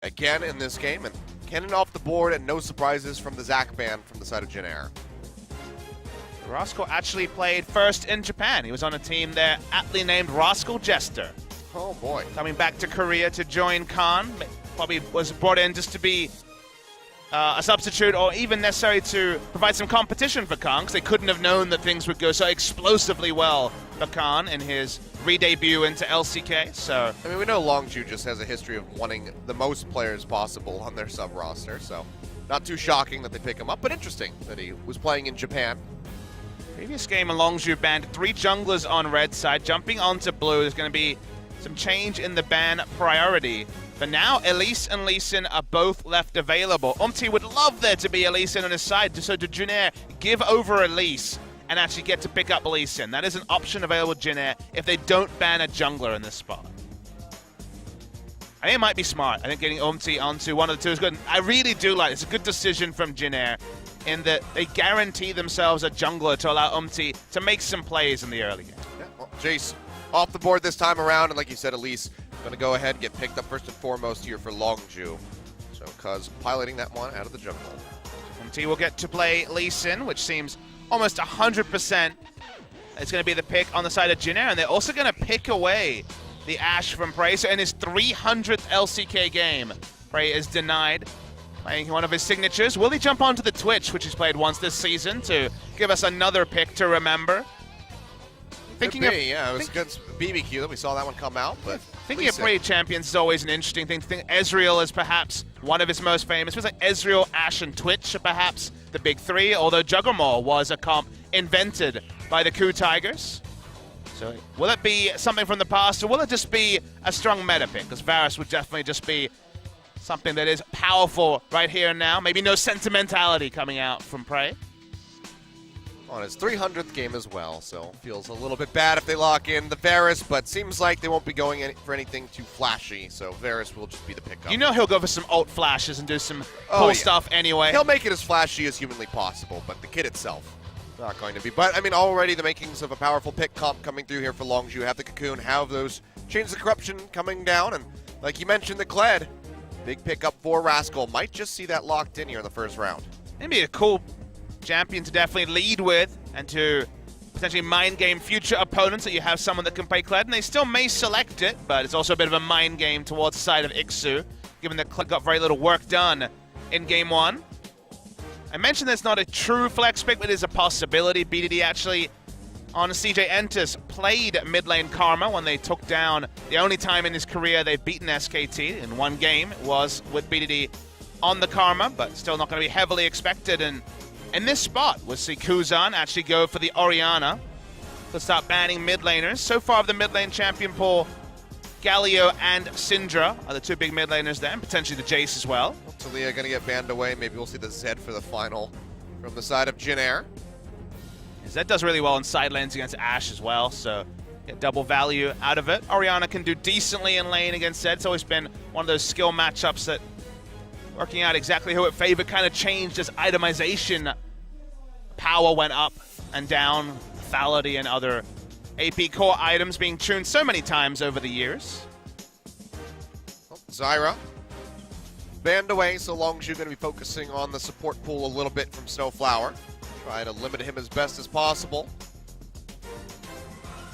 again in this game, and Kennen off the board, and no surprises from the Zac ban from the side of Jin Air. Rascal actually played first in Japan. He was on a team there aptly named Rascal Jester. Oh boy. Coming back to Korea to join Khan. Probably was brought in just to be a substitute or even necessary to provide some competition for Khan, because they couldn't have known that things would go so explosively well for Khan in his re-debut into LCK. So I mean, we know Longzhu just has a history of wanting the most players possible on their sub-roster, so not too shocking that they pick him up, but interesting that he was playing in Japan. Previous game, Longzhu banned 3 junglers on red side. Jumping onto blue, there's going to be some change in the ban priority. For now, Elise and Lee Sin are both left available. Would love there to be Elise on his side, so to Jin Air give over Elise and actually get to pick up Lee Sin. That is an option available to Jin Air if they don't ban a jungler in this spot. I think it might be smart. I think getting onto one of the two is good. I really do like it. It's a good decision from Jin Air in that they guarantee themselves a jungler to allow to make some plays in the early game. Yeah, well, Jace off the board this time around, and like you said, Elise going to go ahead and get picked up first and foremost here for Longzhu. So Cuz piloting that one out of the jungle. Will get to play Lee Sin, which seems almost 100% it's going to be the pick on the side of Jin Air, and they're also going to pick away the Ashe from Prey. So in his 300th LCK game, Prey is denied playing one of his signatures. Will he jump onto the Twitch, which he's played once this season, to give us another pick to remember? Yeah, it was against BBQ that we saw that one come out. But thinking of Prey champions is always an interesting thing to think. Ezreal is perhaps one of his most famous. It was like Ezreal, Ashe, and Twitch are perhaps the big 3, although Juggernaut was a comp invented by the Coup Tigers. So will it be something from the past, or will it just be a strong meta pick? Because Varus would definitely just be something that is powerful right here and now. Maybe no sentimentality coming out from Prey. On his 300th game as well, so feels a little bit bad if they lock in the Varus, but seems like they won't be going for anything too flashy, so Varus will just be the pickup. You know he'll go for some ult flashes and do some cool stuff anyway. He'll make it as flashy as humanly possible, but the kit itself, not going to be. But, I mean, already the makings of a powerful pick comp coming through here for Longzhu. Have the Cocoon, have those Chains of Corruption coming down, and like you mentioned, the Kled, big pickup for Rascal. Might just see that locked in here in the first round. Maybe a cool champion to definitely lead with and to potentially mind game future opponents that you have someone that can play Kled, and they still may select it, but it's also a bit of a mind game towards the side of Ixu, given that Kled got very little work done in game 1. I mentioned that's not a true flex pick, but it is a possibility. BDD actually on CJ Entus played mid lane Karma when they took down the only time in his career they've beaten SKT in one game. It was with BDD on the Karma, but still not going to be heavily expected. And in this spot, we'll see Kuzan actually go for the Orianna to start banning mid laners. So far of the mid lane champion pool, Galio and Syndra are the 2 big mid laners there, and potentially the Jace as well. Talia going to get banned away. Maybe we'll see the Zed for the final from the side of Jin Air. Zed does really well in side lanes against Ashe as well, so get double value out of it. Orianna can do decently in lane against Zed. It's always been one of those skill matchups that working out exactly who it favored kind of changed as itemization power went up and down, lethality and other AP core items being tuned so many times over the years. Zyra banned away, so Longzhu going to be focusing on the support pool a little bit from Snowflower. Try to limit him as best as possible.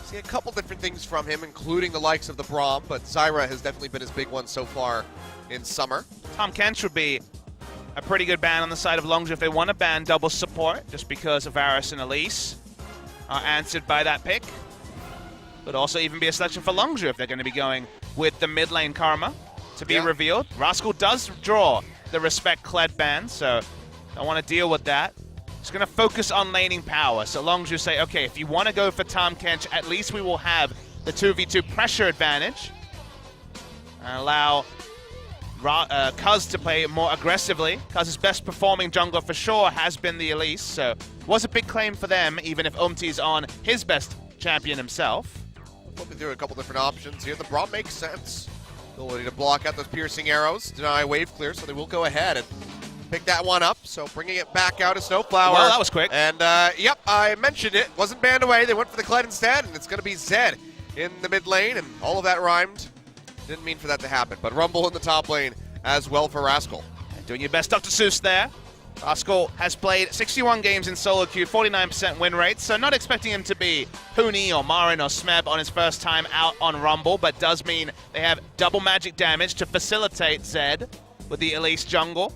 See a couple different things from him, including the likes of the Braum, but Zyra has definitely been his big one so far in summer. Tahm Kench would be a pretty good ban on the side of Longzhu if they want to ban double support, just because of Varus and Elise are answered by that pick. Could also even be a selection for Longzhu if they're going to be going with the mid lane Karma to be revealed. Rascal does draw the Respect Kled ban, so don't want to deal with that. Just going to focus on laning power. So Longzhu say, okay, if you want to go for Tahm Kench, at least we will have the 2v2 pressure advantage and allow Cuz to play more aggressively. Cuz's best performing jungler for sure has been the Elise, so it was a big claim for them, even if Umti's on his best champion himself. Flipping through a couple different options here. The Braum makes sense. Ability to block out those piercing arrows, deny wave clear, so they will go ahead and pick that one up. So bringing it back out of Snowflower. Well, that was quick. And yep, I mentioned it. Wasn't banned away. They went for the Kled instead, and it's going to be Zed in the mid lane, and all of that rhymed. Didn't mean for that to happen, but Rumble in the top lane as well for Rascal. Doing your best, Dr. Seuss there. Rascal has played 61 games in solo queue, 49% win rate, so not expecting him to be Huni or Marin or Smeb on his first time out on Rumble, but does mean they have double magic damage to facilitate Zed with the Elise jungle.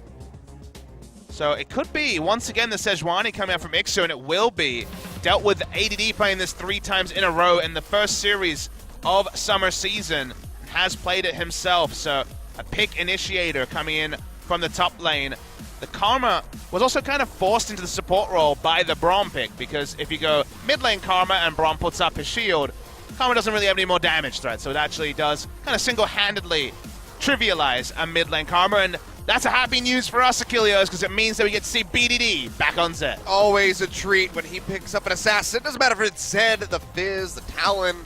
So it could be, once again, the Sejuani coming out from Ixu, and it will be. Dealt with ADD playing this 3 times in a row in the first series of summer season, and has played it himself, so a pick initiator coming in from the top lane. The Karma was also kind of forced into the support role by the Braum pick, because if you go mid lane Karma and Braum puts up his shield, Karma doesn't really have any more damage threat, so it actually does kind of single-handedly trivialize a mid lane Karma, and that's a happy news for us, Achilleos, because it means that we get to see BDD back on Zed. Always a treat when he picks up an assassin. Doesn't matter if it's Zed, the Fizz, the Talon,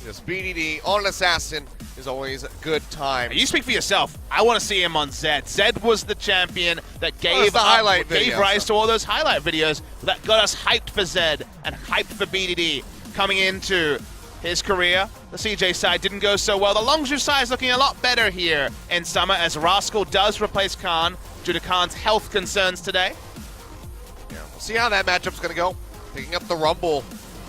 just BDD on an assassin is always a good time. You speak for yourself. I want to see him on Zed. Zed was the champion that gave rise to all those highlight videos that got us hyped for Zed and hyped for BDD coming into his career. The CJ side didn't go so well. The Longzhu side is looking a lot better here in summer as Rascal does replace Khan due to Khan's health concerns today. Yeah, we'll see how that matchup's going to go. Picking up the Rumble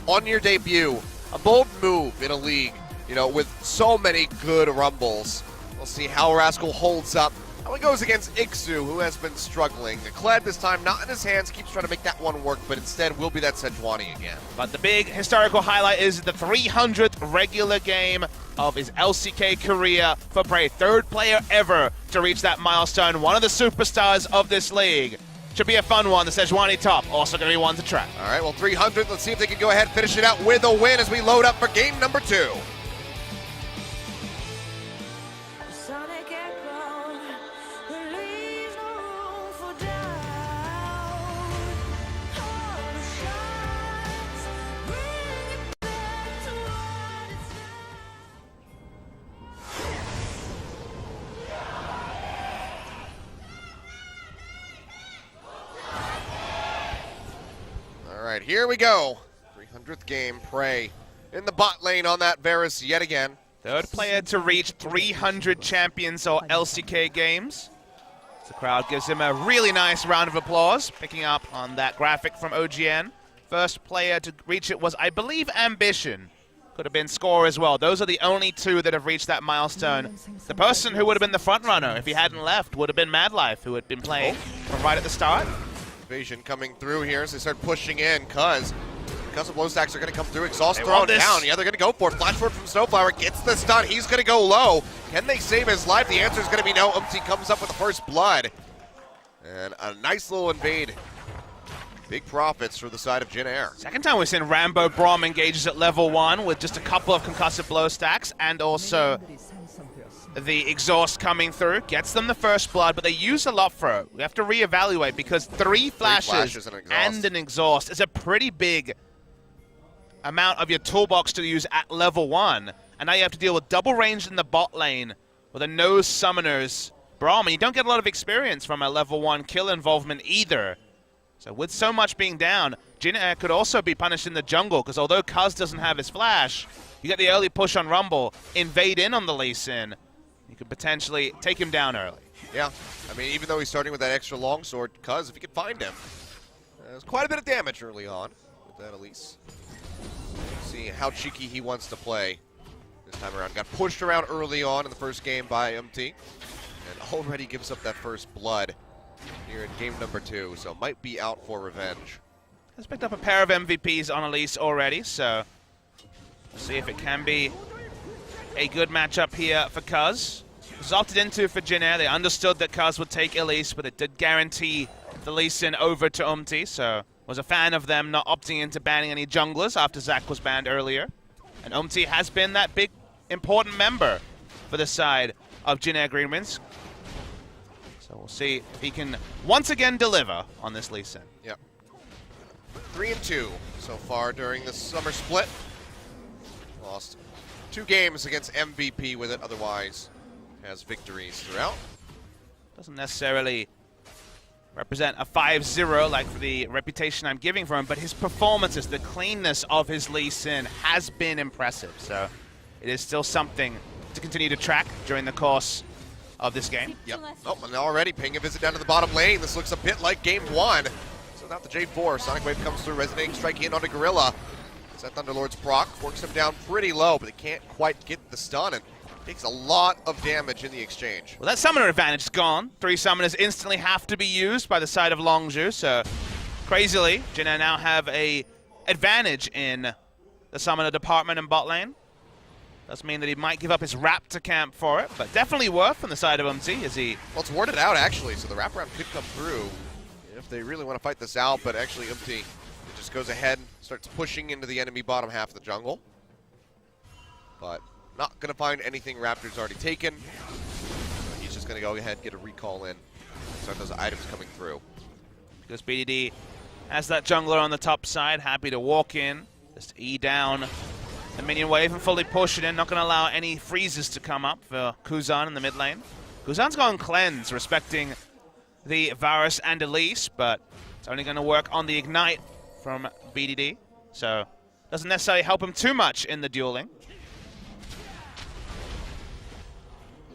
on your debut. A bold move in a league, you know, with so many good Rumbles. We'll see how Rascal holds up. How he goes against Ixu, who has been struggling. Kled this time not in his hands, keeps trying to make that one work, but instead will be that Sejuani again. But the big historical highlight is the 300th regular game of his LCK career for Prey. 3rd player ever to reach that milestone. One of the superstars of this league. Should be a fun one. The Sejuani top also going to be one to track. All right, well, 300. Let's see if they can go ahead and finish it out with a win as we load up for game number 2. All right, here we go. 300th game, Prey in the bot lane on that Varus yet again. 3rd player to reach 300 champions or LCK games. The crowd gives him a really nice round of applause, picking up on that graphic from OGN. 1st player to reach it was, I believe, Ambition. Could have been Score as well. Those are the only 2 that have reached that milestone. The person who would have been the front runner if he hadn't left would have been Madlife, who had been playing from right at the start. Invasion coming through here as they start pushing in, because of blow stacks are going to come through. Exhaust thrown down. Yeah, they're going to go for it. Flash forward from Snowflower gets the stun. He's going to go low. Can they save his life? The answer is going to be no. Umti comes up with the first blood. And a nice little invade. Big profits for the side of Jin Air. 2nd time we've seen Rambo Braum engages at level 1 with just a couple of concussive blow stacks, and also the exhaust coming through. Gets them the first blood, but they use a lot for it. We have to reevaluate because 3 flashes and an exhaust is a pretty big amount of your toolbox to use at level 1. And now you have to deal with double range in the bot lane with a no summoners Braum, and you don't get a lot of experience from a level 1 kill involvement either. So with so much being down, Jin Air could also be punished in the jungle, because although Kuz doesn't have his flash, you get the early push on Rumble, invade in on the Lee Sin. You could potentially take him down early. Yeah, I mean, even though he's starting with that extra longsword, Kuz, if you could find him, there's quite a bit of damage early on with that Elise. See how cheeky he wants to play this time around. Got pushed around early on in the first game by MT, and already gives up that first blood here in game number 2, so might be out for revenge. Has picked up a pair of MVPs on Elise already, so we'll see if it can be a good matchup here for Kuz. It was opted into for Jin Air. They understood that Kuz would take Elise, but it did guarantee the Lee Sin over to Umti, so was a fan of them not opting into banning any junglers after Zac was banned earlier. And Umti has been that big, important member for the side of Jin Air Greenwings. So we'll see if he can once again deliver on this Lee Sin. Yep. 3-2 so far during the summer split. Lost 2 games against MVP with it, otherwise has victories throughout. Doesn't necessarily represent a 5-0 like for the reputation I'm giving for him, but his performances, the cleanness of his Lee Sin has been impressive. So it is still something to continue to track during the course of this game. Yep. Oh, and already paying a visit down to the bottom lane. This looks a bit like game 1. So not the J4. Sonic Wave comes through, resonating, striking in onto Gorilla. That Thunderlord's proc works him down pretty low, but they can't quite get the stun, and takes a lot of damage in the exchange. Well, that summoner advantage is gone. 3 summoners instantly have to be used by the side of Longzhu, so crazily, Jinna now have a advantage in the summoner department in bot lane. Does mean that he might give up his Raptor camp for it, but definitely worth from the side of UMT as he... Well, it's warded out, actually, so the wraparound could come through if they really want to fight this out, but actually UMT just goes ahead and starts pushing into the enemy bottom half of the jungle. But not going to find anything Raptor's already taken. He's just going to go ahead and get a recall in. Start those items coming through. Because BDD has that jungler on the top side, happy to walk in, just E down the minion wave and fully push it in. Not going to allow any freezes to come up for Kuzan in the mid lane. Kuzan's gone cleanse, respecting the Varus and Elise, but it's only going to work on the Ignite from BDD, so doesn't necessarily help him too much in the dueling.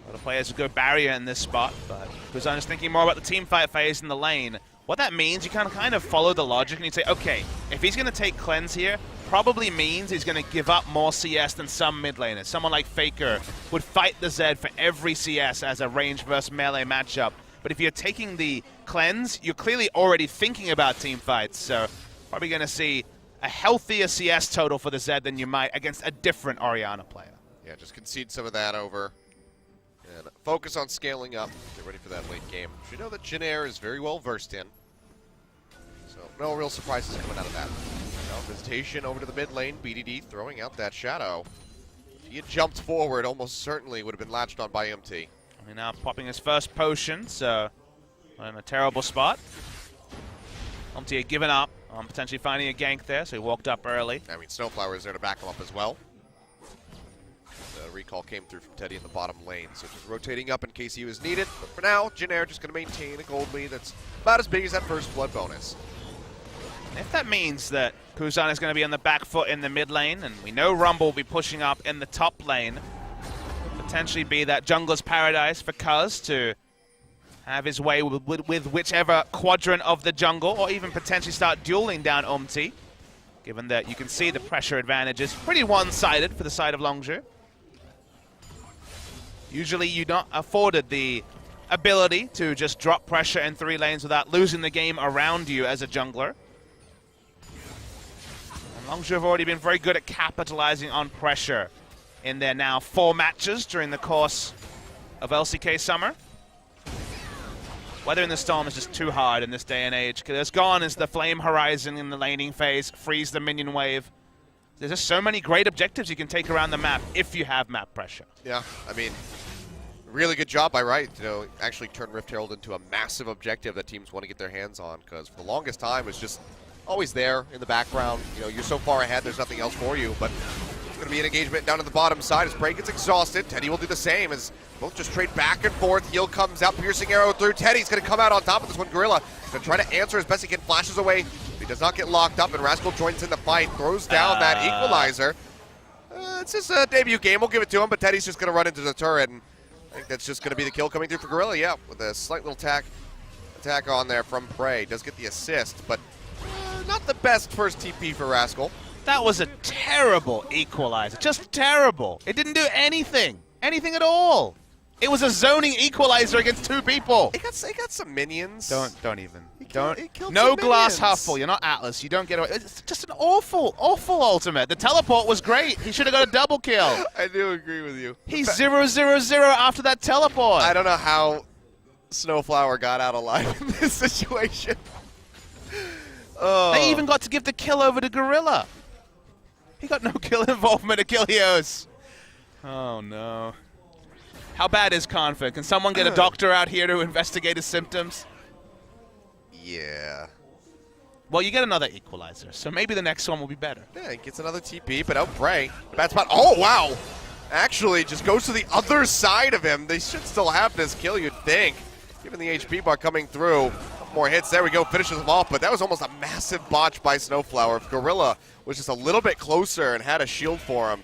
A lot of players would go barrier in this spot, but Kuzan is thinking more about the team fight phase in the lane. What that means, you can kind of follow the logic and you say, okay, if he's going to take cleanse here, probably means he's going to give up more CS than some mid laners. Someone like Faker would fight the Zed for every CS as a range versus melee matchup. But if you're taking the cleanse, you're clearly already thinking about team fights, so probably going to see a healthier CS total for the Zed than you might against a different Orianna player. Yeah, just concede some of that over and focus on scaling up. Get ready for that late game, which you know that Jinair is very well versed in. So no real surprises coming out of that. Now visitation over to the mid lane. BDD throwing out that shadow. If he had jumped forward, almost certainly would have been latched on by MT. And now popping his first potion, so in a terrible spot. MT had given up on potentially finding a gank there, so he walked up early. I mean, Snowflower is there to back him up as well. The recall came through from Teddy in the bottom lane, so just rotating up in case he was needed. But for now, Jinair just going to maintain a gold lead that's about as big as that first blood bonus. If that means that Kuzan is going to be on the back foot in the mid lane, and we know Rumble will be pushing up in the top lane, potentially be that jungler's paradise for Kuz to have his way with whichever quadrant of the jungle, or even potentially start dueling down UMT, given that you can see the pressure advantage is pretty one-sided for the side of Longzhu. Usually you're not afforded the ability to just drop pressure in 3 lanes without losing the game around you as a jungler. And Longzhu have already been very good at capitalizing on pressure in their now 4 matches during the course of LCK Summer. Weather in the Storm is just too hard in this day and age. There's gone is the Flame Horizon in the laning phase, freeze the minion wave. There's just so many great objectives you can take around the map if you have map pressure. Yeah, I mean, really good job by Riot, you know, actually turn Rift Herald into a massive objective that teams want to get their hands on, because for the longest time it was just always there in the background. You know, you're so far ahead, there's nothing else for you, but it's going to be an engagement down to the bottom side as Prey gets exhausted. Teddy will do the same as both just trade back and forth. Heal comes out, piercing arrow through. Teddy's going to come out on top of this one. Gorilla is going to try to answer as best he can, flashes away. He does not get locked up, and Rascal joins in the fight, throws down that equalizer. It's his debut game, we'll give it to him, but Teddy's just going to run into the turret, and I think that's just going to be the kill coming through for Gorilla. Yeah, with a slight little attack on there from Prey. Does get the assist, but not the best first TP for Rascal. That was a terrible equalizer, just terrible. It didn't do anything at all. It was a zoning equalizer against 2 people. It got some minions. Don't even. It killed No some glass minions. half full. You're not Atlas. You don't get away. It's just an awful ultimate. The teleport was great. He should have got a double kill. I do agree with you. He's 0-0-0 after that teleport. I don't know how Snowflower got out alive in this situation. Oh. They even got to give the kill over to Gorilla. He got no kill involvement, Achilleos. Oh, no. How bad is Config? Can someone get a doctor out here to investigate his symptoms? Yeah. Well, you get another equalizer, so maybe the next one will be better. Yeah, he gets another TP, but out Prey. Bad spot. Oh, wow. Actually, just goes to the other side of him. They should still have this kill, you'd think. Given the HP bar coming through. More hits. There we go. Finishes them off, but that was almost a massive botch by Snowflower. If Gorilla was just a little bit closer and had a shield for him,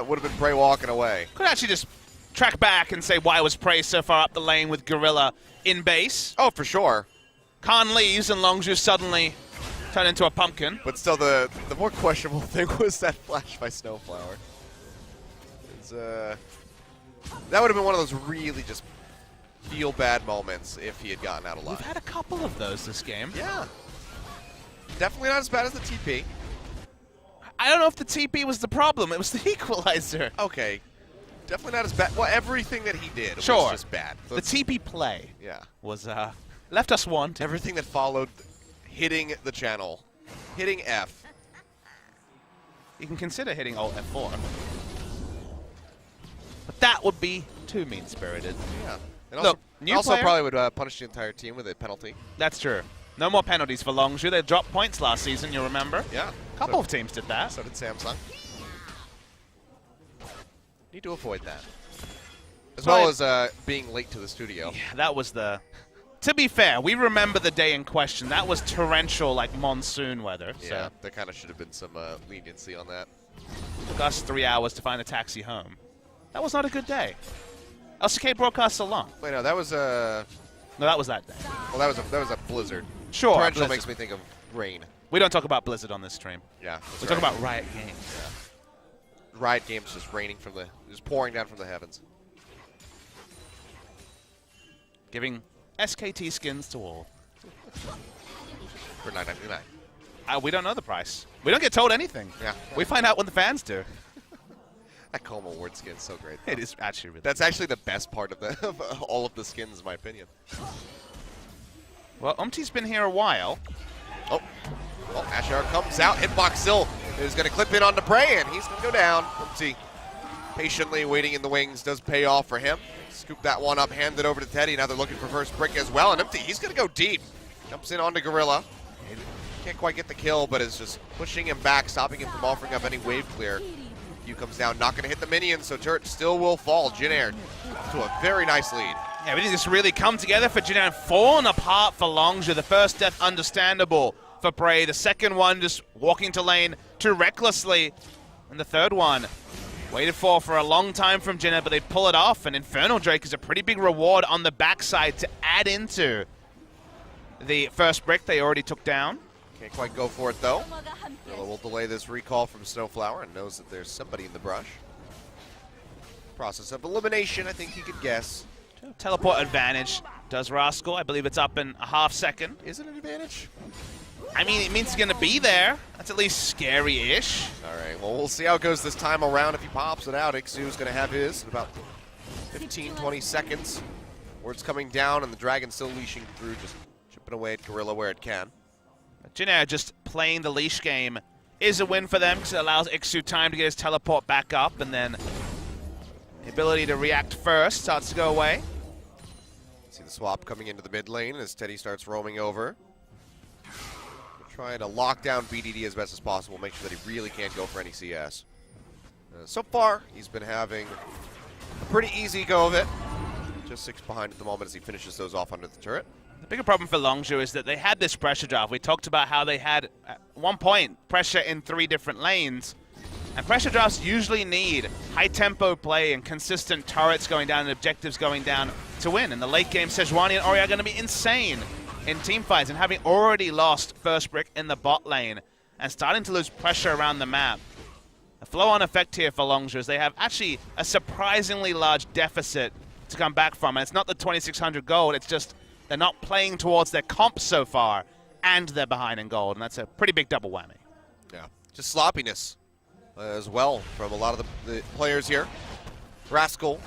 would have been Prey walking away. Could actually just track back and say why was Prey so far up the lane with Gorilla in base. Oh, for sure. Khan leaves and Longzhu suddenly turned into a pumpkin. But still, the more questionable thing was that flash by Snowflower. That would have been one of those really just feel bad moments if he had gotten out alive. We've had a couple of those this game. Yeah. Definitely not as bad as the TP. I don't know if the TP was the problem. It was the equalizer. Okay. Definitely not as bad. Well, everything that he did was just bad. So the TP play was left us wanting. Everything that followed hitting the channel, hitting F. You can consider hitting Alt F4. But that would be too mean-spirited. Yeah. And Look, also probably would punish the entire team with a penalty. That's true. No more penalties for Longzhu. They dropped points last season, you remember? Yeah. A couple of teams did that. So did Samsung. Need to avoid that. As well as being late to the studio. Yeah, that was the... To be fair, we remember the day in question. That was torrential, like monsoon weather. Yeah, so. there kind of should have been some leniency on that. Took us 3 hours to find a taxi home. That was not a good day. LCK broadcasts along. Wait, no, that was a... No, that was that day. Well, that was a blizzard. Sure. Torrential Blizzard. makes me think of rain. We don't talk about Blizzard on this stream. Yeah. We talk about Riot Games. Yeah. Riot Games just raining from just pouring down from the heavens. Giving SKT skins to all. For $9.99. We don't know the price. We don't get told anything. Yeah. We find out when the fans do. That Coma Award skin's so great, though. It is actually really That's actually the best part of of all of the skins, in my opinion. Well, Umti's been here a while. Oh, Ashar comes out. Hitbox still is going to clip in onto Prey, and he's going to go down. Umti patiently waiting in the wings does pay off for him. Scoop that one up, hand it over to Teddy. Now they're looking for first brick as well, and Umti, he's going to go deep. Jumps in onto Gorilla. Can't quite get the kill, but is just pushing him back, stopping him from offering up any wave clear. Q comes down, not going to hit the minions, so turret still will fall. Jin Air to a very nice lead. Yeah, everything just really come together for Jin Air, fallen apart for Longzhu. The first death understandable for Prey. The second one just walking to lane too recklessly. And the third one waited for a long time from Jin Air, but they pull it off. And Infernal Drake is a pretty big reward on the backside to add into the first brick they already took down. Can't quite go for it, though. Gorilla will delay this recall from Snowflower and knows that there's somebody in the brush. Process of elimination, I think you could guess. Teleport advantage does Rascal. I believe it's up in a half second. Is it an advantage? I mean, it means he's going to be there. That's at least scary-ish. All right, well, we'll see how it goes this time around. If he pops it out, Ixu's going to have his in about 15, 20 seconds. Word's coming down, and the Dragon's still leashing through, just chipping away at Gorilla where it can. Jin Air just playing the leash game is a win for them because it allows Ixu time to get his teleport back up, and then the ability to react first starts to go away. See the swap coming into the mid lane as Teddy starts roaming over. Trying to lock down BDD as best as possible, make sure that he really can't go for any CS. So far, he's been having a pretty easy go of it. Just 6 behind at the moment as he finishes those off under the turret. The bigger problem for Longzhu is that they had this pressure drive. We talked about how they had, at one point, pressure in 3 different lanes. And pressure drafts usually need high-tempo play and consistent turrets going down and objectives going down to win. In the late game, Sejuani and Ori are going to be insane in team fights, and having already lost first brick in the bot lane and starting to lose pressure around the map. A flow-on effect here for Longzhu is they have actually a surprisingly large deficit to come back from. And it's not the 2,600 gold, it's just they're not playing towards their comp so far, and they're behind in gold, and that's a pretty big double whammy. Yeah, just sloppiness as well from a lot of the players here. Rascal,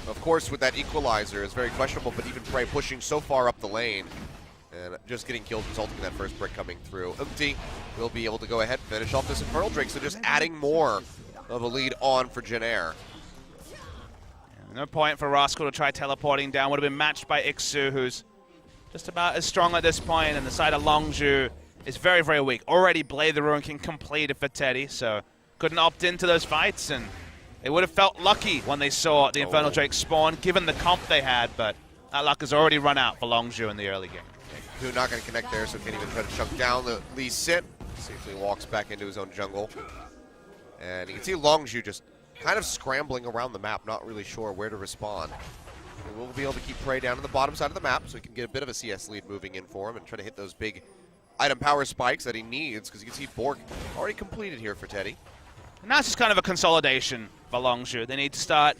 of course, with that equalizer is very questionable, but even Prey pushing so far up the lane and just getting killed, resulting in that first brick coming through. Umti will be able to go ahead and finish off this Infernal Drake, so just adding more of a lead on for Jin Air. No point for Rascal to try teleporting down. Would have been matched by Ixu, who's just about as strong at this point, and the side of Longzhu is very, very weak. Already Blade the Ruin King completed for Teddy, so couldn't opt into those fights, and they would have felt lucky when they saw the Infernal Drake spawn, given the comp they had, but that luck has already run out for Longzhu in the early game. Who not going to connect there, so can't even try to chunk down the Lee's sit. Safely walks back into his own jungle. And you can see Longzhu just kind of scrambling around the map, not really sure where to respond. And we'll be able to keep Prey down on the bottom side of the map so he can get a bit of a CS lead moving in for him and try to hit those big item power spikes that he needs, because you can see Bork already completed here for Teddy. And that's just kind of a consolidation for Longzhu. They need to start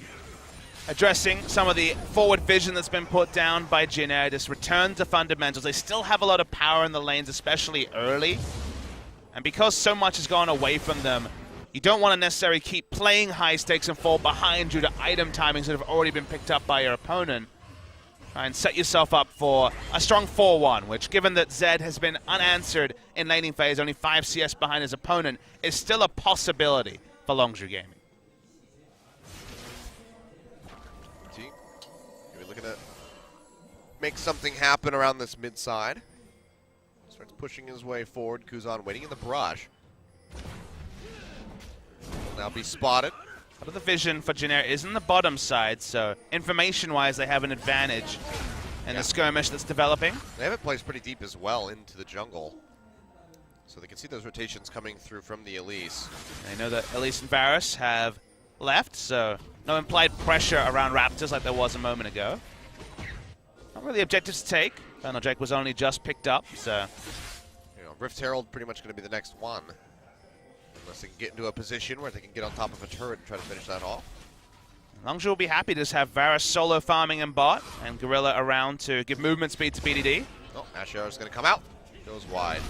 addressing some of the forward vision that's been put down by Jin Air, just return to fundamentals. They still have a lot of power in the lanes, especially early. And because so much has gone away from them, you don't want to necessarily keep playing high stakes and fall behind due to item timings that have already been picked up by your opponent. Try and set yourself up for a strong 4-1, which, given that Zed has been unanswered in laning phase, only 5 CS behind his opponent, is still a possibility for Longzhu Gaming. We're looking to make something happen around this mid side. Starts pushing his way forward. Kuzan waiting in the brush. Will now be spotted. Part of the vision for Jin Air is in the bottom side, so information-wise they have an advantage in the skirmish that's developing. They have it placed pretty deep as well into the jungle. So they can see those rotations coming through from the Elise. They know that Elise and Varus have left, so no implied pressure around Raptors like there was a moment ago. Not really objectives to take. Final Drake was only just picked up, so... Rift Herald pretty much going to be the next one. Unless they can get into a position where they can get on top of a turret and try to finish that off. Longzhu will be happy to just have Varus solo farming in bot and Gorilla around to give movement speed to BDD. Oh, Asher is going to come out. Goes wide.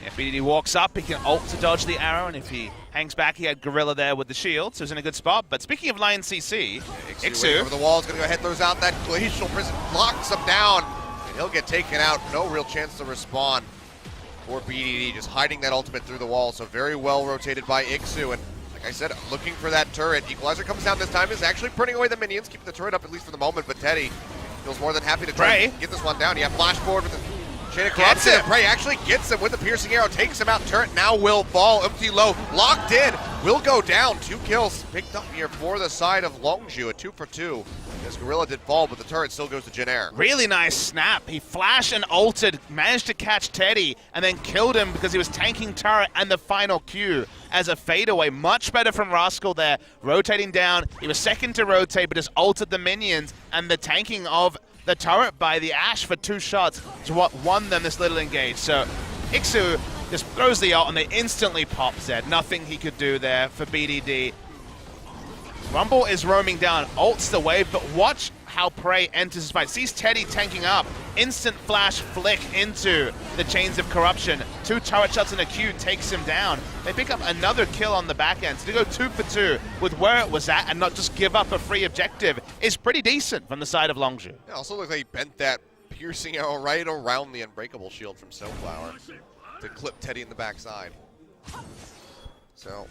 If BDD walks up, he can ult to dodge the arrow, and if he hangs back, he had Gorilla there with the shield, so he's in a good spot. But speaking of Lion CC, Ixu over the wall is going to go ahead, throws out that Glacial Prison, locks him down, and he'll get taken out. No real chance to respond for BDD, just hiding that ultimate through the wall. So very well rotated by Ixu, and like I said, looking for that turret. Equalizer comes down this time, is actually putting away the minions, keeping the turret up at least for the moment, but Teddy feels more than happy to try and get this one down. Yeah, flash forward with the chain of corruption. Prey actually gets him with the piercing arrow, takes him out. Turret now will fall, empty low, locked in, will go down. 2 kills picked up here for the side of Longzhu, a 2 for 2. As Gorilla did fall, but the turret still goes to Jin Air. Really nice snap. He flashed and ulted, managed to catch Teddy, and then killed him because he was tanking turret and the final Q as a fadeaway. Much better from Rascal there, rotating down. He was second to rotate, but just ulted the minions, and the tanking of the turret by the Ashe for 2 shots is what won them this little engage. So Ixu just throws the ult, and they instantly pop Zed. Nothing he could do there for BDD. Rumble is roaming down, ults the wave, but watch how Prey enters his fight. Sees Teddy tanking up, instant flash flick into the chains of corruption. 2 turret shots and a Q takes him down. They pick up another kill on the back end. So to go 2 for 2 with where it was at and not just give up a free objective is pretty decent from the side of Longzhu. It also looks like he bent that piercing arrow right around the unbreakable shield from Snowflower to clip Teddy in the backside. So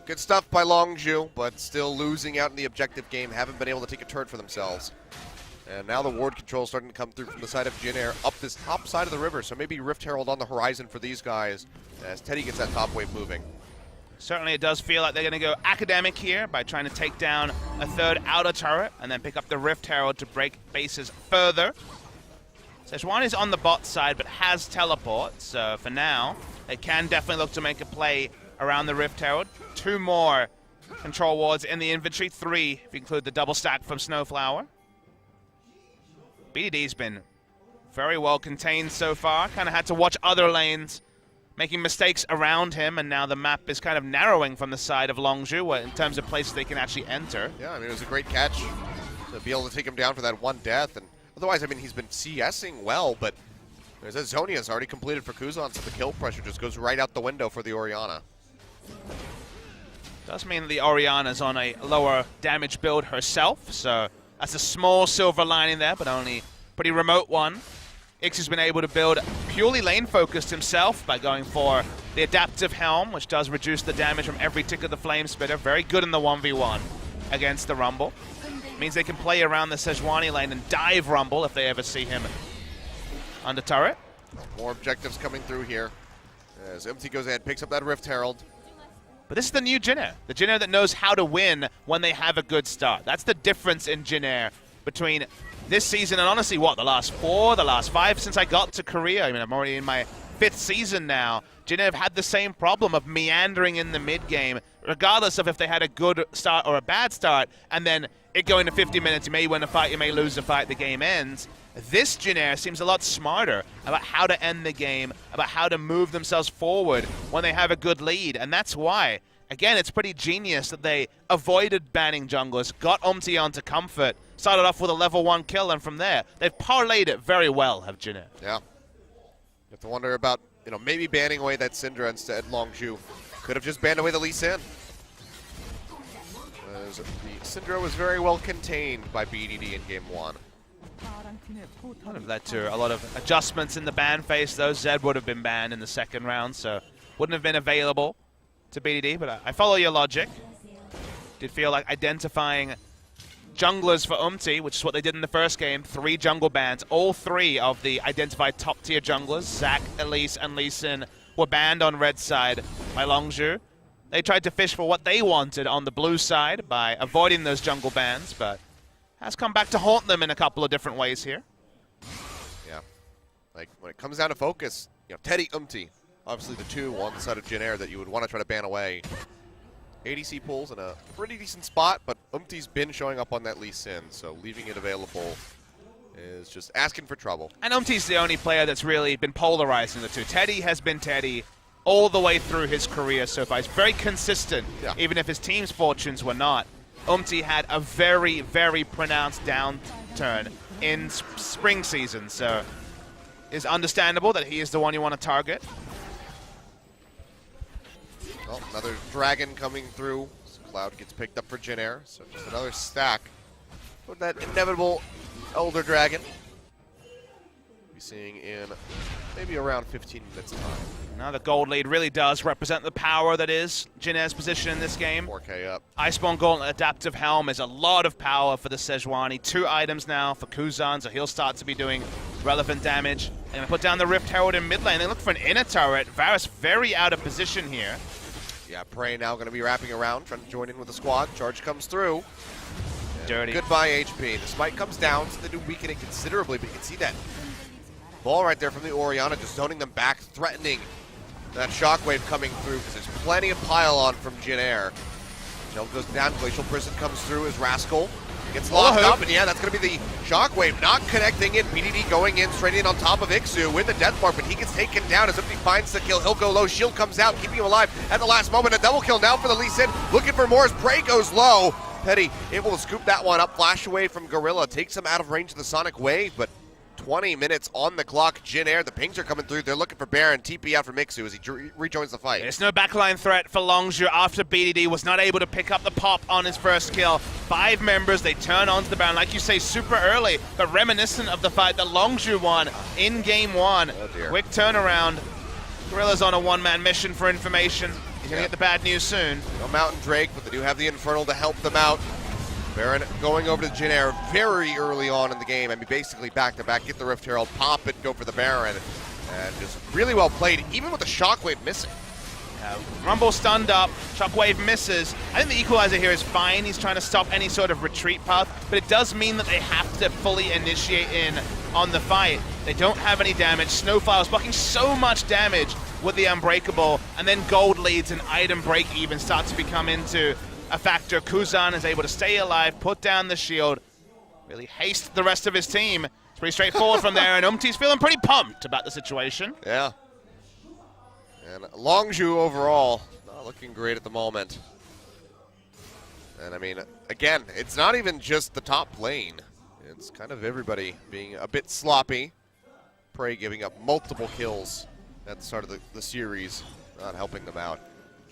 good stuff by Longzhu, but still losing out in the objective game. Haven't been able to take a turret for themselves. And now the ward control starting to come through from the side of Jin Air up this top side of the river. So maybe Rift Herald on the horizon for these guys as Teddy gets that top wave moving. Certainly it does feel like they're going to go academic here by trying to take down a 3rd outer turret and then pick up the Rift Herald to break bases further. Sejuani is on the bot side but has teleport, so for now they can definitely look to make a play around the Rift Herald. 2 more control wards in the inventory, 3 if you include the double stack from Snowflower. BDD's been very well contained so far. Kind of had to watch other lanes making mistakes around him, and now the map is kind of narrowing from the side of Longzhu in terms of places they can actually enter. Yeah, I mean, it was a great catch to be able to take him down for that 1 death. And otherwise, I mean, he's been CSing well, but there's a Zonia's already completed for Kuzan, so the kill pressure just goes right out the window for the Orianna. Does mean the Orianna's on a lower damage build herself, so that's a small silver lining there, but only pretty remote one. Ixu's been able to build purely lane-focused himself by going for the Adaptive Helm, which does reduce the damage from every tick of the Flame Spitter. Very good in the 1v1 against the Rumble. Means they can play around the Sejuani lane and dive Rumble if they ever see him under turret. More objectives coming through here as Empty goes ahead, picks up that Rift Herald. But this is the new Jin Air. The Jin Air that knows how to win when they have a good start. That's the difference in Jin Air between this season and honestly, what, the last 4, the last 5 since I got to Korea. I mean, I'm already in my 5th season now. Jin Air have had the same problem of meandering in the mid-game, regardless of if they had a good start or a bad start, and then it going to 50 minutes, you may win a fight, you may lose a fight, the game ends. This Jin Air seems a lot smarter about how to end the game, about how to move themselves forward when they have a good lead, and that's why, again, it's pretty genius that they avoided banning junglers, got Umti onto Comfort, started off with a level 1 kill, and from there, they've parlayed it very well, have Jin Air. Yeah. You have to wonder about, maybe banning away that Syndra instead. Longzhu could have just banned away the Lee Sin. The Syndra was very well contained by BDD in game 1. Kind of led to a lot of adjustments in the ban phase, though. Zed would have been banned in the second round, so wouldn't have been available to BDD, but I follow your logic. Did feel like identifying junglers for Umti, which is what they did in the first game. 3 jungle bans. All 3 of the identified top-tier junglers, Zac, Elise, and Lee Sin, were banned on red side by Longzhu. They tried to fish for what they wanted on the blue side by avoiding those jungle bans, but has come back to haunt them in a couple of different ways here. Yeah. Like, when it comes down to focus, Teddy, Umti, obviously the 2 on the side of Jin Air that you would want to try to ban away. ADC pulls in a pretty decent spot, but Umti's been showing up on that Lee Sin, so leaving it available is just asking for trouble. And Umti's the only player that's really been polarizing the 2. Teddy has been Teddy all the way through his career so far. He's very consistent, even if his team's fortunes were not. Umti had a very, very pronounced downturn in spring season, so it's understandable that he is the one you want to target. Well, another dragon coming through. Cloud gets picked up for Jin Air, so just another stack with that inevitable Elder Dragon. We'll be seeing in maybe around 15 minutes time. Now the gold lead really does represent the power that is Jin Air's position in this game. 4K up. Iceborne Gauntlet Adaptive Helm is a lot of power for the Sejuani. 2 items now for Kuzan, so he'll start to be doing relevant damage. They're going to put down the Rift Herald in mid lane. They look for an inner turret. Varus very out of position here. Yeah, Prey now going to be wrapping around, trying to join in with the squad. Charge comes through. And Dirty. Goodbye HP. The smite comes down, so they do weaken it considerably, but you can see that ball right there from the Orianna, just zoning them back, threatening that shockwave coming through, because there's plenty of pile-on from Jin Air. Jump goes down, Glacial Prison comes through as Rascal gets locked up, and yeah, that's going to be the shockwave not connecting in. BDD going in, straight in on top of Ixu with the death mark, but he gets taken down as if he finds the kill. He'll go low, shield comes out, keeping him alive at the last moment. A double kill now for the Lee Sin, looking for more as Prey goes low. Petty able to scoop that one up, flash away from Gorilla, takes him out of range of the Sonic Wave, but 20 minutes on the clock. Jin Air, the pings are coming through. They're looking for Baron. TP out for Mixu as he rejoins the fight. There's no backline threat for Longzhu after BDD was not able to pick up the pop on his first kill. 5 members, they turn onto the Baron, like you say, super early, but reminiscent of the fight that Longzhu won in game 1. Oh dear. Quick turnaround. Gorilla's on a 1-man mission for information. He's going to get the bad news soon. No Mountain Drake, but they do have the Infernal to help them out. Baron going over to Jin Air very early on in the game. I mean, basically back-to-back, get the Rift Herald, pop it, go for the Baron. And just really well played, even with the Shockwave missing. Rumble stunned up, Shockwave misses. I think the equalizer here is fine. He's trying to stop any sort of retreat path, but it does mean that they have to fully initiate in on the fight. They don't have any damage. Snowflower's blocking so much damage with the Unbreakable, and then gold leads and item break even start to become into a factor. Kuzan is able to stay alive, put down the shield, really haste the rest of his team. It's pretty straightforward from there, and Umti's feeling pretty pumped about the situation. Yeah. And Longzhu overall, not looking great at the moment. And I mean, again, it's not even just the top lane. It's kind of everybody being a bit sloppy. Prey giving up multiple kills at the start of the series, not helping them out.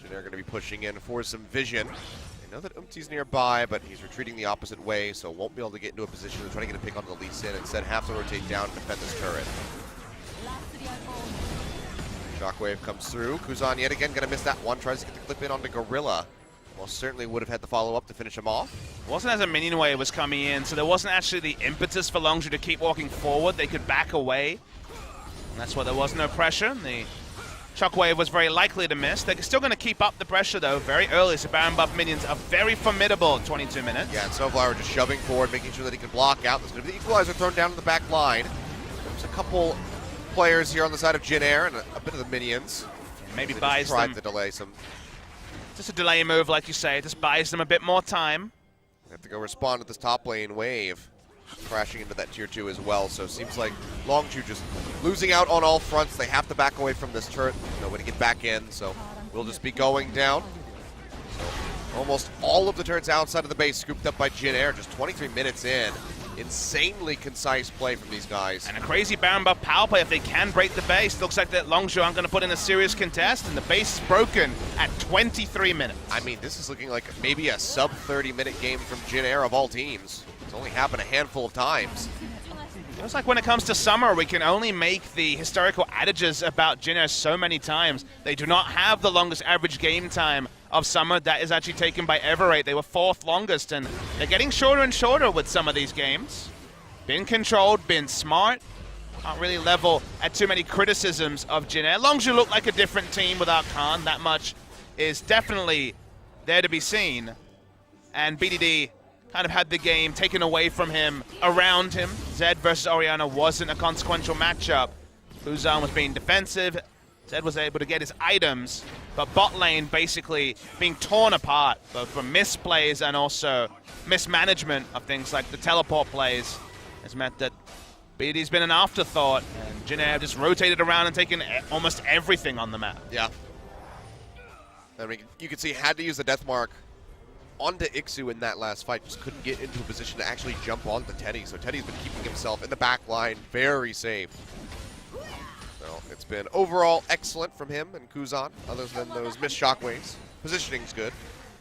They're going to be pushing in for some vision. They know that Umti's nearby, but he's retreating the opposite way, so won't be able to get into a position to try to get a pick onto the Lee Sin. Instead, have to rotate down and defend this turret. Shockwave comes through. Kuzan yet again going to miss that one. Tries to get the clip in onto Gorilla. Well, certainly would have had the follow-up to finish him off. It wasn't as a minion wave was coming in, so there wasn't actually the impetus for Longzhu to keep walking forward. They could back away. And that's why there was no pressure. The Shockwave was very likely to miss. They're still going to keep up the pressure, though, very early. So Baron buff minions are very formidable at 22 minutes. Yeah, and Snowflower just shoving forward, making sure that he can block out. There's going to be the equalizer thrown down to the back line. There's a couple players here on the side of Jin Air and a bit of the minions. Maybe they buys just tried them. to delay some. Just a delay move, like you say. Just buys them a bit more time. They have to go respond to this top lane wave. Crashing into that tier 2 as well, so it seems like Longzhu just losing out on all fronts. They have to back away from this turret. No way to get back in, so we'll just be going down. So almost all of the turrets outside of the base scooped up by Jin Air, just 23 minutes in. Insanely concise play from these guys. And a crazy Baron buff power play if they can break the base. Looks like that Longzhu aren't going to put in a serious contest, and the base is broken at 23 minutes. I mean, this is looking like maybe a sub 30-minute game from Jin Air of all teams. It's only happened a handful of times. Feels like when it comes to summer, we can only make the historical adages about Jin Air so many times. They do not have the longest average game time of summer. That is actually taken by Everate. They were 4th longest, and they're getting shorter and shorter with some of these games. Been controlled, been smart. Can't really level at too many criticisms of Jin Air. Longzhu looked like a different team without Khan. That much is definitely there to be seen. And BDD kind of had the game taken away from him, around him. Zed versus Orianna wasn't a consequential matchup. Fuzan was being defensive. Zed was able to get his items, but bot lane basically being torn apart, both from misplays and also mismanagement of things like the teleport plays has meant that BD's been an afterthought, and Jin Air just rotated around and taken almost everything on the map. Yeah. I mean, you can see had to use the death mark onto Ixu in that last fight, just couldn't get into a position to actually jump onto Teddy. So Teddy's been keeping himself in the back line very safe. So it's been overall excellent from him and Kuzan, other than those missed shockwaves. Positioning's good.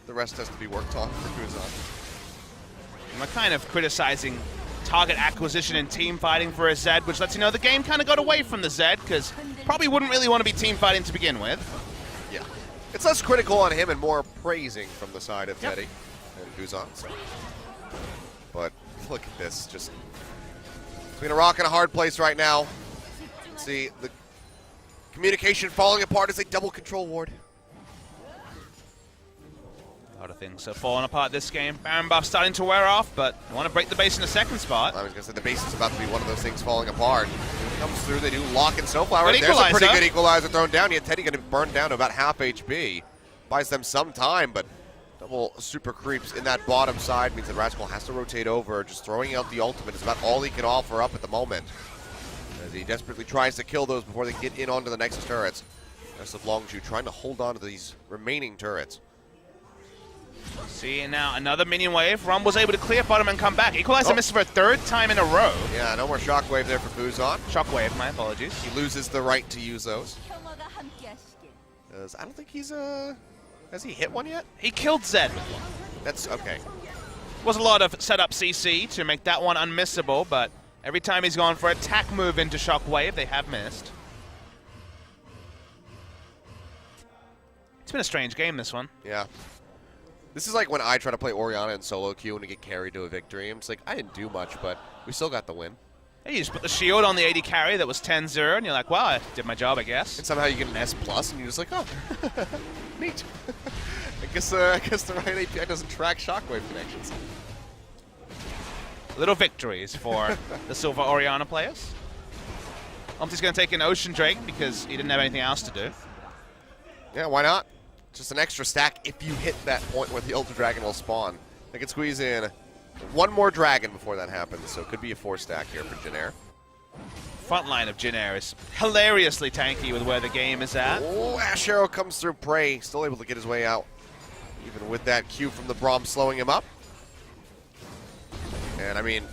The rest has to be worked on for Kuzan. We're kind of criticizing target acquisition and team fighting for a Zed, which lets you know the game kind of got away from the Zed, because probably wouldn't really want to be team fighting to begin with. Yeah. It's less critical on him and more praising from the side of Teddy and Kuzan. So. But look at this, just between a rock and a hard place right now. See the communication falling apart as they double control ward. A lot of things are falling apart this game. Baron buff starting to wear off, but they want to break the base in the second spot. I was going to say the base is about to be one of those things falling apart. Comes through, they do lock and Snowflower. Good There's a pretty equalizer. good equalizer thrown down. Yet Teddy going to burn down to about half HP. Buys them some time, but double super creeps in that bottom side means that Rascal has to rotate over. Just throwing out the ultimate is about all he can offer up at the moment, as he desperately tries to kill those before they get in onto the Nexus turrets. Rest of Longzhu trying to hold on to these remaining turrets. See, now another minion wave. Rum was able to clear bottom and come back. Equalizer missed for a 3rd time in a row. Yeah, no more shockwave there for Fuzan. Shockwave, my apologies. He loses the right to use those. I don't think he's has he hit one yet? He killed Zed. That's okay. Was a lot of setup CC to make that one unmissable, but every time he's gone for attack move into Shockwave, they have missed. It's been a strange game, this one. Yeah. This is like when I try to play Orianna in solo queue and get carried to a victory. I'm just like, I didn't do much, but we still got the win. Hey, you just put the shield on the AD carry that was 10-0, and you're like, wow, I did my job, I guess. And somehow you get an S+, and you're just like, oh, neat. I guess the right API doesn't track shockwave connections. Little victories for the Silver Orianna players. Omti's going to take an Ocean Drake because he didn't have anything else to do. Yeah, why not? Just an extra stack if you hit that point where the Ultra Dragon will spawn. They can squeeze in one more dragon before that happens, so it could be a 4-stack here for Jin Air. Front line of Jin Air is hilariously tanky with where the game is at. Oh, Ash Arrow comes through Prey, still able to get his way out, even with that Q from the Braum slowing him up. And I mean,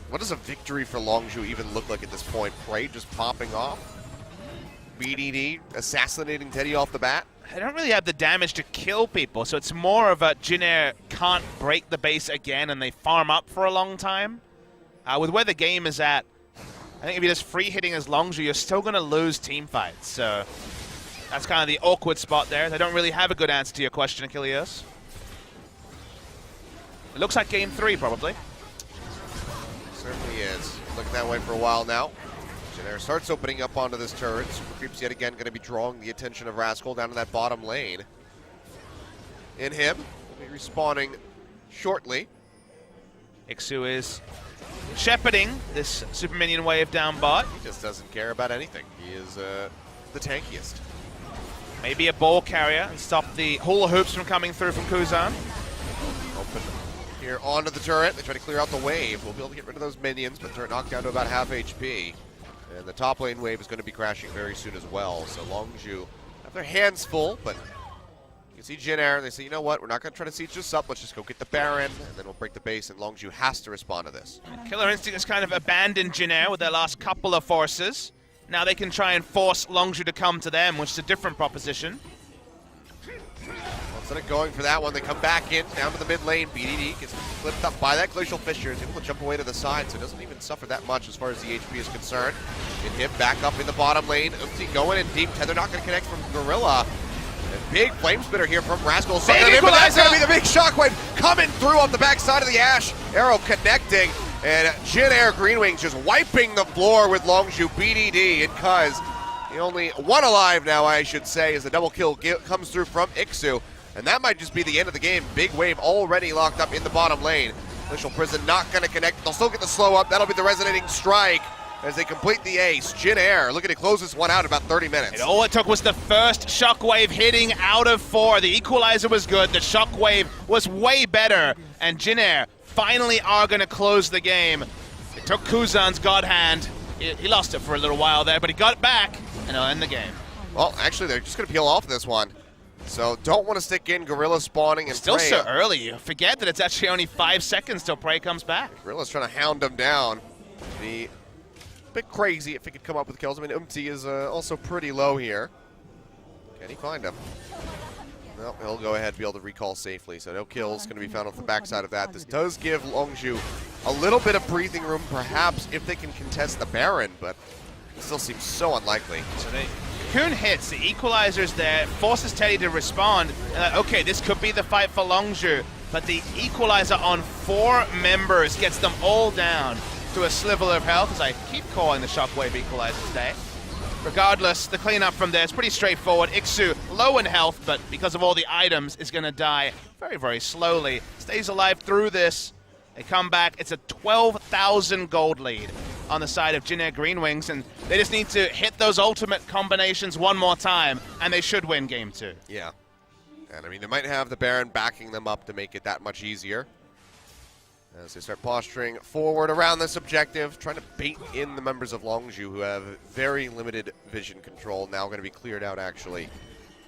what does a victory for Longzhu even look like at this point? Prey just popping off? BDD assassinating Teddy off the bat? They don't really have the damage to kill people, so it's more of a Jin Air can't break the base again and they farm up for a long time. With where the game is at, I think if you're just free hitting as Longzhu, you're still going to lose team fights. So that's kind of the awkward spot there. They don't really have a good answer to your question, Achilles. It looks like game 3, probably. Certainly is. Looking that way for a while now. Jin Air starts opening up onto this turret. Super Creeps yet again going to be drawing the attention of Rascal down to that bottom lane. In him, will be respawning shortly. Ixu is shepherding this super minion wave down bot. He just doesn't care about anything. He is the tankiest. Maybe a ball carrier and stop the hula hoops from coming through from Kuzan. Open here onto the turret. They try to clear out the wave. We'll be able to get rid of those minions, but turret knocked down to about half HP. And the top lane wave is going to be crashing very soon as well. So Longzhu have their hands full, but you can see Jin Air. They say, you know what? We're not going to try to siege this up. Let's just go get the Baron, and then we'll break the base. And Longzhu has to respond to this. Killer Instinct has kind of abandoned Jin Air with their last couple of forces. Now they can try and force Longzhu to come to them, which is a different proposition. Well, instead of going for that one, they come back in, down to the mid lane. BDD gets flipped up by that Glacial Fissure. Is able to jump away to the side, so it doesn't even suffer that much as far as the HP is concerned. Get him back up in the bottom lane. Umti going in deep. They're not going to connect from Gorilla. A big flame spitter here from Rascal. So that's going to be the big shockwave coming through on the backside of the Ash. Arrow connecting. And Jin Air Greenwings just wiping the floor with Longzhu BDD, and Cuz, the only one alive now, I should say, as the double kill comes through from Ixu. And that might just be the end of the game. Big wave already locked up in the bottom lane. Glacial Prison not going to connect. They'll still get the slow up. That'll be the resonating strike as they complete the ace. Jin Air looking to close this one out in about 30 minutes. All it took was the first shockwave hitting out of 4. The equalizer was good. The shockwave was way better. And Jin Air finally are going to close the game. It took Kuzan's God Hand. He lost it for a little while there, but he got it back, and he'll end the game. Well, actually, they're just going to peel off this one. So don't want to stick in Gorilla spawning and Still Prey. so early. You forget that it's actually only 5 seconds till Prey comes back. Gorilla's trying to hound him down. Be a bit crazy if he could come up with kills. I mean, Umti is also pretty low here. Can he find him? No, he'll go ahead and be able to recall safely, so no kills going to be found off the backside of that. This does give Longzhu a little bit of breathing room, perhaps, if they can contest the Baron, but it still seems so unlikely. So Cocoon hits, the equalizer's there, forces Teddy to respond. Okay, this could be the fight for Longzhu, but the equalizer on 4 members gets them all down to a sliver of health, as I keep calling the Shockwave equalizer today. Regardless, the cleanup from there is pretty straightforward. Ixu, low in health, but because of all the items, is going to die very, very slowly. Stays alive through this. They come back. It's a 12,000 gold lead on the side of Jin Air Greenwings, and they just need to hit those ultimate combinations one more time, and they should win game 2. Yeah. And, I mean, they might have the Baron backing them up to make it that much easier. As they start posturing forward around this objective, trying to bait in the members of Longzhu, who have very limited vision control, now going to be cleared out, actually,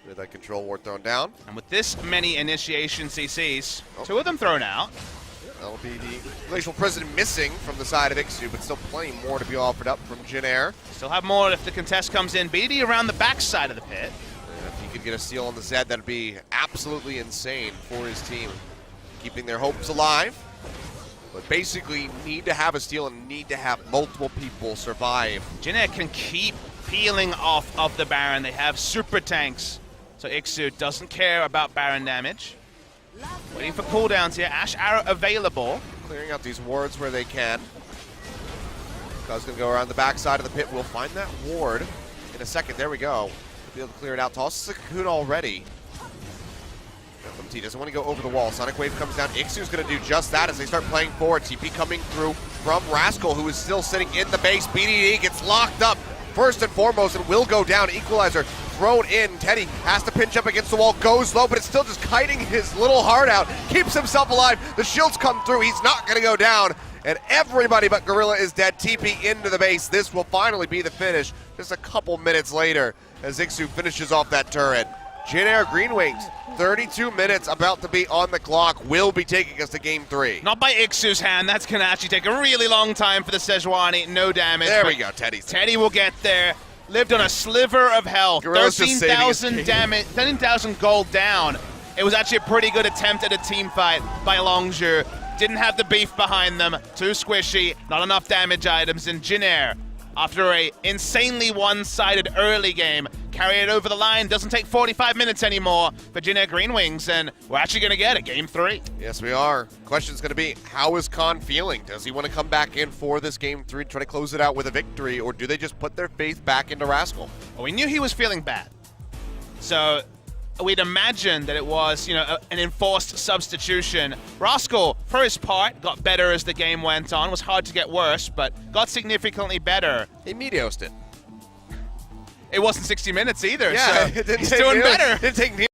with that control ward thrown down. And with this many initiation CCs, 2 of them thrown out. That'll be the Glacial Prison missing from the side of Ixu, but still plenty more to be offered up from Jin Air. Still have more if the contest comes in. BD around the backside of the pit. And if he could get a steal on the Zed, that'd be absolutely insane for his team, keeping their hopes alive. But basically, need to have a steal and need to have multiple people survive. Jin Air can keep peeling off of the Baron. They have super tanks, so Ixu doesn't care about Baron damage. Waiting for cooldowns here. Ash Arrow available. Clearing out these wards where they can. Cuz gonna go around the backside of the pit. We'll find that ward in a second. There we go. We'll be able to clear it out. Tosses the Cocoon already. FMT doesn't want to go over the wall. Sonic Wave comes down. Ixu's going to do just that as they start playing forward. TP coming through from Rascal, who is still sitting in the base. BDD gets locked up first and foremost and will go down. Equalizer thrown in. Teddy has to pinch up against the wall. Goes low, but it's still just kiting his little heart out. Keeps himself alive. The shields come through. He's not going to go down. And everybody but Gorilla is dead. TP into the base. This will finally be the finish just a couple minutes later as Ixu finishes off that turret. Jin Air Greenwings, 32 minutes about to be on the clock, will be taking us to game 3. Not by Ixu's hand. That's going to actually take a really long time for the Sejuani. No damage. There we go, Teddy's. Teddy will get there. Lived on a sliver of health. 13,000 damage, 13,000 gold down. It was actually a pretty good attempt at a team fight by Longzhu. Didn't have the beef behind them. Too squishy. Not enough damage items. And Jin Air, after a insanely one-sided early game, carry it over the line. Doesn't take 45 minutes anymore for Jin Air Greenwings, and we're actually going to get a game 3. Yes, we are. Question's going to be, how is Khan feeling? Does he want to come back in for this game 3 and try to close it out with a victory, or do they just put their faith back into Rascal? Well, we knew he was feeling bad, so we'd imagine that it was, an enforced substitution. Rascal, for his part, got better as the game went on. It was hard to get worse, but got significantly better. He mediosed it. It wasn't 60 minutes either, Yeah, so it didn't he's take doing nearly- better. Didn't take nearly